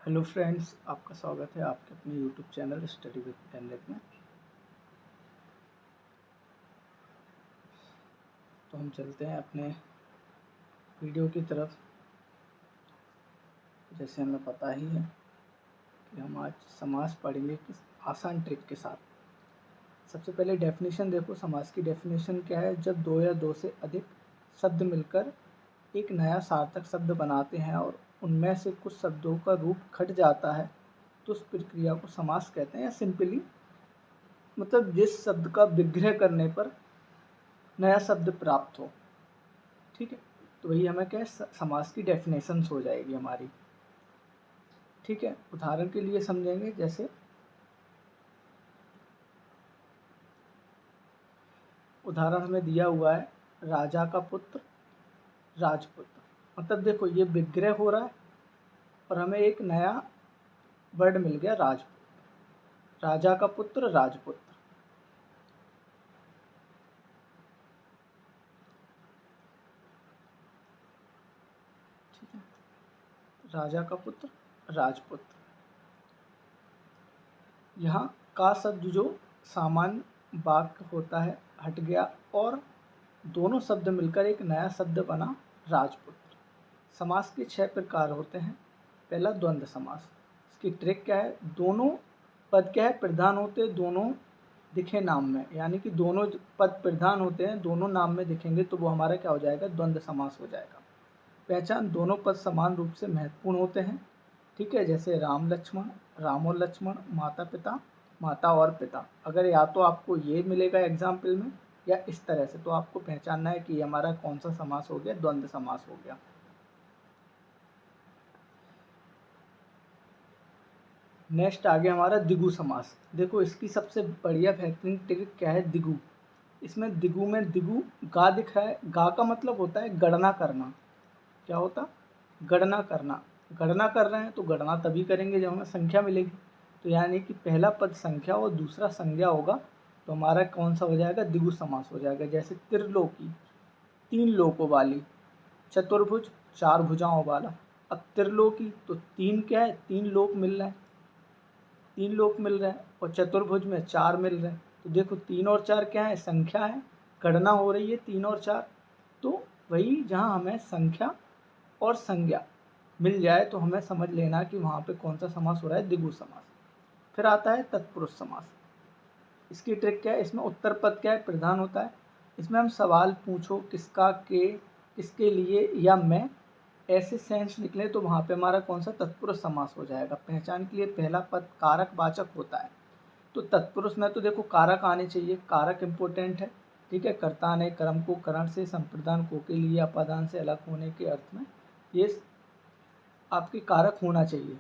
Hello friends, आपका स्वागत है आपके अपने यूट्यूब चैनल स्टडी विद कैमरेट में। तो हम चलते हैं अपने वीडियो की तरफ। जैसे हमें पता ही है कि हम आज समास पढ़ेंगे किस आसान ट्रिक के साथ। सबसे पहले डेफिनेशन देखो, समास की डेफिनेशन क्या है। जब दो या दो से अधिक शब्द मिलकर एक नया सार्थक शब्द बनाते हैं और उनमें से कुछ शब्दों का रूप घट जाता है तो उस प्रक्रिया को समास कहते हैं। या सिंपली मतलब जिस शब्द का विग्रह करने पर नया शब्द प्राप्त हो। ठीक है, तो वही हमें क्या समास की डेफिनेशन हो जाएगी हमारी। ठीक है, उदाहरण के लिए समझेंगे। जैसे उदाहरण हमें दिया हुआ है, राजा का पुत्र राजपुत्र। मतलब देखो, ये विग्रह हो रहा है और हमें एक नया वर्ड मिल गया राजपुत्र। राजा का पुत्र राजपुत्र। ठीक है, राजा का पुत्र राजपुत्र। यहाँ का शब्द जो सामान्य वाक्य होता है हट गया और दोनों शब्द मिलकर एक नया शब्द बना राजपुत्र। समास के 6 प्रकार होते हैं। पहला द्वंद्व समास। इसकी ट्रिक क्या है, दोनों पद क्या है प्रधान होते हैं, दोनों दिखे नाम में, यानी कि दोनों पद प्रधान होते हैं, दोनों नाम में दिखेंगे तो वो हमारा क्या हो जाएगा, द्वंद्व समास हो जाएगा। पहचान, दोनों पद समान रूप से महत्वपूर्ण होते हैं। ठीक है, जैसे राम लक्ष्मण, राम और लक्ष्मण, माता पिता, माता और पिता। अगर या तो आपको ये मिलेगा एग्जाम्पल में या इस तरह से, तो आपको पहचानना है कि ये हमारा कौन सा समास हो गया, द्वंद्व समास हो गया। नेक्स्ट आ गया हमारा द्विगु समास। देखो, इसकी सबसे बढ़िया बेहतरीन ट्रिक क्या है, द्विगु। इसमें द्विगु में द्विगु गा दिख रहा है। गा का मतलब होता है गणना करना। क्या होता, गणना करना। गणना कर रहे हैं तो गणना तभी करेंगे जब हमें संख्या मिलेगी। तो यानी कि पहला पद संख्या और दूसरा संज्ञा होगा, तो हमारा कौन सा हो जाएगा, द्विगु समास हो जाएगा। जैसे त्रिलोकी, 3 लोकों वाली। चतुर्भुज, 4 भुजाओं वाला। अब त्रिलोकी तो 3 क्या है, 3 लोक मिल रहे हैं, 3 लोक मिल रहे हैं, और चतुर्भुज में 4 मिल रहे हैं। तो देखो 3 और 4 क्या है, संख्या है, गणना हो रही है 3 और 4। तो वही जहाँ हमें संख्या और संज्ञा मिल जाए तो हमें समझ लेना कि वहाँ पे कौन सा समास हो रहा है, द्विगु समास। फिर आता है तत्पुरुष समास। इसकी ट्रिक क्या है, इसमें उत्तर पद क्या है, प्रधान होता है। इसमें हम सवाल पूछो, किसका, के, किसके लिए या मैं, ऐसे सेंस निकले तो वहाँ पे हमारा कौन सा, तत्पुरुष समास हो जाएगा। पहचान के लिए पहला पद कारक वाचक होता है। तो तत्पुरुष में तो देखो कारक आने चाहिए, कारक इम्पोर्टेंट है। ठीक है, कर्ता ने कर्म को करण से, संप्रदान को के लिए, अपादान से अलग होने के अर्थ में ये आपके कारक होना चाहिए।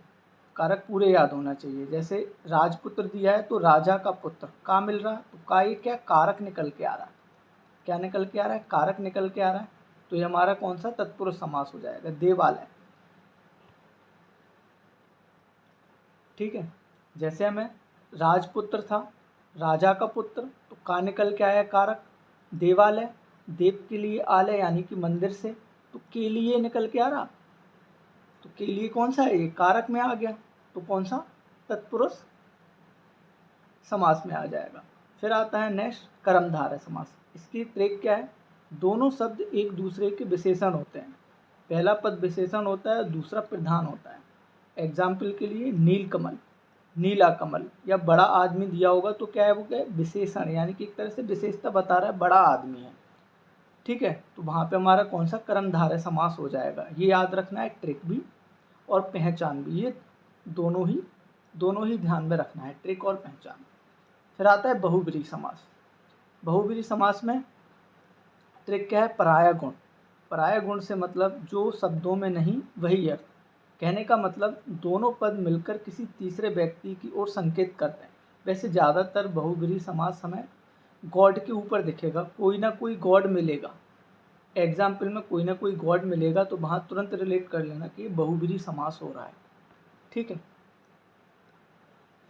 कारक पूरे याद होना चाहिए। जैसे राजपुत्र दिया है तो राजा का पुत्र का मिल रहा है, तो का ये क्या कारक निकल के आ रहा है। क्या निकल के आ रहा है, कारक निकल के आ रहा है। तो ये हमारा कौन सा, तत्पुरुष समास हो जाएगा, देवालय। ठीक है, जैसे हमें राजपुत्र था, राजा का पुत्र, तो का निकल के आया कारक, देवालय, देव के लिए आलय यानी कि मंदिर से, तो के लिए निकल के आ रहा, तो के लिए कौन सा है, ये कारक में आ गया, तो कौन सा, तत्पुरुष समास में आ जाएगा। फिर आता है नेक्स्ट कर्मधारय समास। इसकी ट्रिक क्या है, दोनों शब्द एक दूसरे के विशेषण होते हैं। पहला पद विशेषण होता है, दूसरा प्रधान होता है। एग्जाम्पल के लिए नीलकमल, नीला कमल, या बड़ा आदमी दिया होगा तो क्या है, वो क्या है, विशेषण, यानी कि एक तरह से विशेषता बता रहा है, बड़ा आदमी है। ठीक है, तो वहाँ पे हमारा कौन सा, कर्मधारय समास हो जाएगा। ये याद रखना है, ट्रिक भी और पहचान भी, ये दोनों ही ध्यान में रखना है, ट्रिक और पहचान। फिर आता है बहुब्रीहि समास। बहुब्रीहि समास में ट्रिक क्या है, पराया गुण। पराया गुण से मतलब जो शब्दों में नहीं वही अर्थ। कहने का मतलब दोनों पद मिलकर किसी तीसरे व्यक्ति की ओर संकेत करते हैं। वैसे ज़्यादातर बहुब्रीहि समास हमें गॉड के ऊपर दिखेगा, कोई ना कोई गॉड मिलेगा। एग्जाम्पल में कोई ना कोई गॉड मिलेगा तो वहाँ तुरंत रिलेट कर लेना कि बहुब्रीहि समास हो रहा है। ठीक है,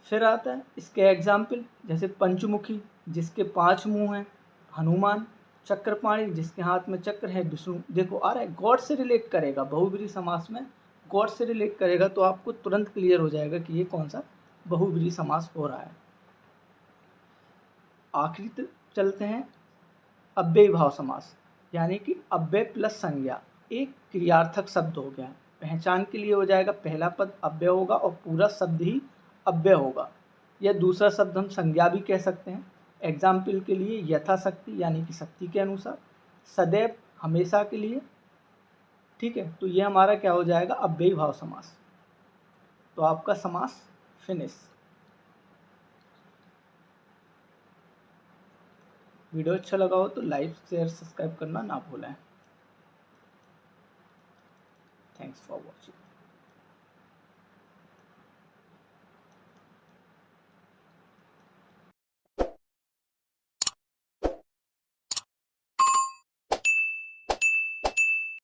फिर आता है इसके एग्जाम्पल, जैसे पंचमुखी, जिसके 5 मुंह हैं, हनुमान, चक्रपाणी, जिसके हाथ में चक्र है, विष्णु। देखो आ रहा है, गॉड से रिलेट करेगा। बहुब्रीहि समास में कोर्स से रिलेट करेगा तो आपको तुरंत क्लियर हो जाएगा कि ये कौन सा बहुब्रीहि समास हो रहा है। आखिरी चलते हैं अव्ययी भाव समास, यानी कि अव्यय प्लस संज्ञा, एक क्रियार्थक शब्द हो गया। पहचान के लिए हो जाएगा पहला पद अव्यय होगा और पूरा शब्द ही अव्यय होगा, या दूसरा शब्द हम संज्ञा भी कह सकते हैं। एग्जाम्पल के लिए यथाशक्ति यानी कि शक्ति के अनुसार, सदैव हमेशा के लिए। ठीक है, तो ये हमारा क्या हो जाएगा अव्ययी भाव समास। तो आपका समास फिनिश। वीडियो अच्छा लगा हो तो लाइक शेयर सब्सक्राइब करना ना भूलें। Thanks for watching.